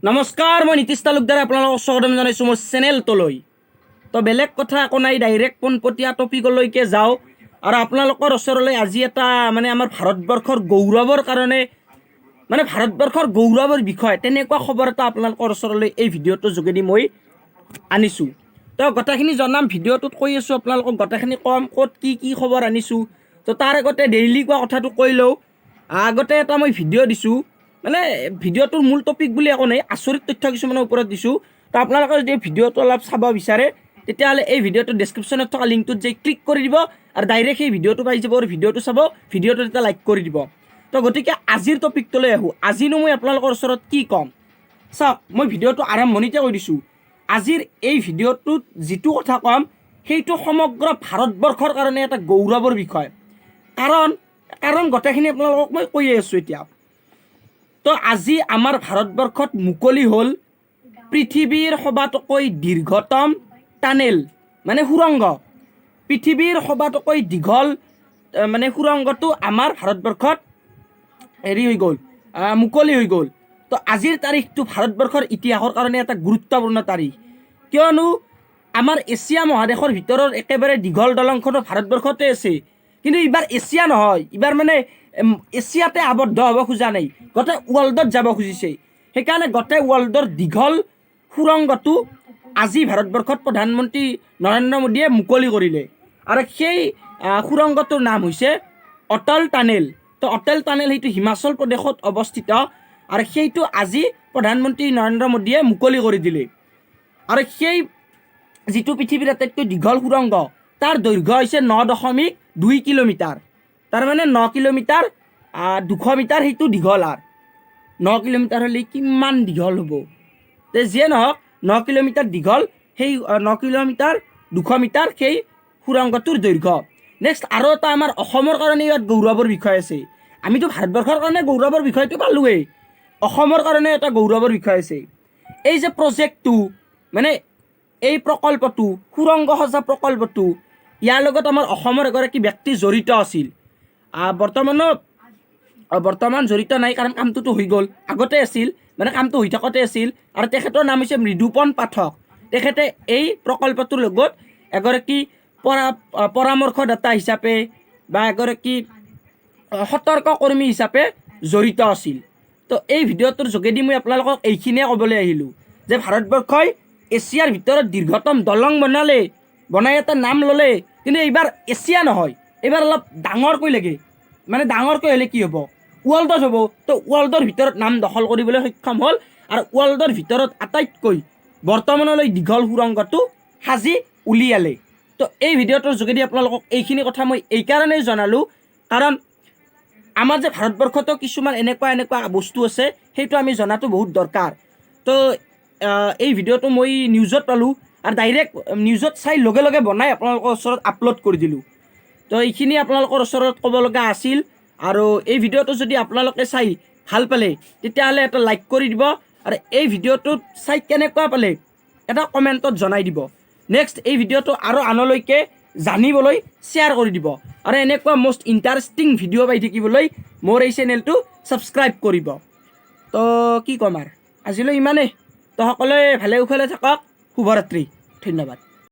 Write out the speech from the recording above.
নমস্কাৰ, মই নীতিশ তালুকদাৰে আপোনালোকক স্বাগতম জনাইছোঁ মোৰ চেনেলটোলৈ। তো বেলেগ কথা একো নাই, ডাইৰেক্ট পোনপটীয়া টপিকলৈকে যাওঁ। আৰু আপোনালোকৰ ওচৰলৈ আজি এটা আমাৰ ভাৰতবৰ্ষৰ গৌৰৱৰ কাৰণে ভাৰতবৰ্ষৰ গৌৰৱৰ বিষয় তেনেকুৱা খবৰ এটা আপোনালোকৰ ওচৰলৈ এই ভিডিঅ'টোৰ যোগেদি মই আনিছোঁ। তো গোটেইখিনি জনাম, ভিডিঅ'টোত কৈ আছোঁ আপোনালোকক গোটেইখিনি কম ক'ত কি খবৰ আনিছোঁ। তো তাৰ আগতে ডেইলি কোৱা কথাটো কৈ লওঁ। আগতে এটা মই ভিডিঅ' দিছোঁ, ভিডিঅ'টোৰ মূল টপিক বুলি একো নাই, আচৰিত তথ্য কিছুমানৰ ওপৰত দিছোঁ। তো আপোনালোকে যদি ভিডিঅ'টো অলপ চাব বিচাৰে তেতিয়াহ'লে এই ভিডিঅ'টোৰ ডেছক্ৰিপশ্যনত থকা লিংকটোত যাই ক্লিক কৰি দিব আৰু ডাইৰেক্ট সেই ভিডিঅ'টো পাই যাব আৰু ভিডিঅ'টো চাব, ভিডিঅ'টোত এটা লাইক কৰি দিব। তো গতিকে আজিৰ টপিকটোলৈ আহোঁ। আজিনো মই আপোনালোকৰ ওচৰত কি ক'ম চাওক, মই ভিডিঅ'টো আৰম্ভণিতে কৈ দিছোঁ। আজিৰ এই ভিডিঅ'টোত যিটো কথা ক'ম সেইটো সমগ্ৰ ভাৰতবৰ্ষৰ কাৰণে এটা গৌৰৱৰ বিষয়। কাৰণ গোটেইখিনি আপোনালোকক মই কৈয়ে আছোঁ এতিয়া। তো আজি আমাৰ ভাৰতবৰ্ষত মুকলি হ'ল পৃথিৱীৰ সবাতোকৈ দীৰ্ঘতম টানেল, সুৰংগ। পৃথিৱীৰ সবাতোকৈ দীঘল সুৰংগটো আমাৰ ভাৰতবৰ্ষত হৈ গ'ল, মুকলি হৈ গ'ল। তো আজিৰ তাৰিখটো ভাৰতবৰ্ষৰ ইতিহাসৰ কাৰণে এটা গুৰুত্বপূৰ্ণ তাৰিখ, কিয়নো আমাৰ এছিয়া মহাদেশৰ ভিতৰৰ একেবাৰে দীঘল দলংখনো ভাৰতবৰ্ষতে আছে। কিন্তু এইবাৰ এছিয়া নহয়, এইবাৰ এছিয়াতে আবদ্ধ হ'ব খোজা নাই, গোটেই ৱৰ্ল্ডত যাব খুজিছে। সেইকাৰণে গোটেই ৱৰ্ল্ডৰ দীঘল সুৰংগটো আজি ভাৰতবৰ্ষত প্ৰধানমন্ত্ৰী নৰেন্দ্ৰ মোদীয়ে মুকলি কৰিলে। আৰু সেই সুৰংগটোৰ নাম হৈছে অটল টানেল। তো অটল টানেল সেইটো হিমাচল প্ৰদেশত অৱস্থিত আৰু সেইটো আজি প্ৰধানমন্ত্ৰী নৰেন্দ্ৰ মোদীয়ে মুকলি কৰি দিলে। আৰু সেই যিটো পৃথিৱীৰ আটাইতকৈ দীঘল সুৰংগ তাৰ দৈৰ্ঘ্য হৈছে 9.2 কিলোমিটাৰ। তাৰমানে 9 কিলোমিটাৰ 200 মিটাৰ সেইটো দীঘল। আৰু 9 কিলোমিটাৰ হ'লে কিমান দীঘল হ'ব। তো যিয়ে নহওক 9 কিলোমিটাৰ দীঘল, সেই 9 কিলোমিটাৰ 200 মিটাৰ সেই সুৰংগটোৰ দৈৰ্ঘ্য। নেক্সট আৰু এটা আমাৰ অসমৰ কাৰণে ইয়াত গৌৰৱৰ বিষয় আছে। আমিতো ভাৰতবৰ্ষৰ কাৰণে গৌৰৱৰ বিষয়টো পালোৱেই, অসমৰ কাৰণে এটা গৌৰৱৰ বিষয় আছে। এই যে প্ৰজেক্টটো এই প্ৰকল্পটো, সুৰংগ সজা প্ৰকল্পটো, ইয়াৰ লগত আমাৰ অসমৰ এগৰাকী ব্যক্তি জড়িত আছিল। বৰ্তমান জড়িত নাই, কাৰণ কামটোতো হৈ গ'ল, আগতে আছিল, কামটো হৈ থাকোঁতে আছিল। আৰু তেখেতৰ নাম হৈছে মৃদুপন পাঠক। তেখেতে এই প্ৰকল্পটোৰ লগত এগৰাকী পৰামৰ্শদাতা হিচাপে বা এগৰাকী সতৰ্ককৰ্মী হিচাপে জড়িত আছিল। তো এই ভিডিঅ'টোৰ যোগেদি মই আপোনালোকক এইখিনিয়ে ক'বলৈ আহিলোঁ যে ভাৰতবৰ্ষই এছিয়াৰ ভিতৰত দীৰ্ঘতম দলং বনাই এটা নাম ল'লে। কিন্তু এইবাৰ এছিয়া নহয়, এইবাৰ অলপ ডাঙৰকৈ লাগে। ডাঙৰকৈ হ'লে কি হ'ব, ৱৰ্ল্ডত হ'ব। তো ৱৰ্ল্ডৰ ভিতৰত নাম দখল কৰিবলৈ সক্ষম হ'ল আৰু ৱৰ্ল্ডৰ ভিতৰত আটাইতকৈ বৰ্তমানলৈ দীঘল সুৰংগটো সাজি উলিয়ালে। তো এই ভিডিঅ'টোৰ যোগেদি আপোনালোকক এইখিনি কথা মই এইকাৰণেই জনালোঁ, কাৰণ আমাৰ যে ভাৰতবৰ্ষতো কিছুমান এনেকুৱা বস্তু আছে, সেইটো আমি জনাটো বহুত দৰকাৰ। তো এই ভিডিঅ'টো মই নিউজত পালোঁ আৰু ডাইৰেক্ট নিউজত চাই লগে লগে বনাই আপোনালোকৰ ওচৰত আপলোড কৰি দিলোঁ। তো এইখিনি আপোনালোকৰ ওচৰত ক'ব লগা আছিল। আৰু এই ভিডিঅ'টো যদি আপোনালোকে চাই ভাল পালে তেতিয়াহ'লে এটা লাইক কৰি দিব আৰু এই ভিডিঅ'টোত চাই কেনেকুৱা পালে এটা কমেণ্টত জনাই দিব। নেক্সট এই ভিডিঅ'টো আৰু আনলৈকে জানিবলৈ শ্বেয়াৰ কৰি দিব আৰু এনেকুৱা মষ্ট ইণ্টাৰেষ্টিং ভিডিঅ' পাই থাকিবলৈ মোৰ এই চেনেলটো ছাবস্ক্ৰাইব কৰিব। তো কি ক'ম আৰু আজিলৈ ইমানেই। তো সকলোৱে ভালে কুশলে থাকক। শুভৰাত্ৰি, ধন্যবাদ।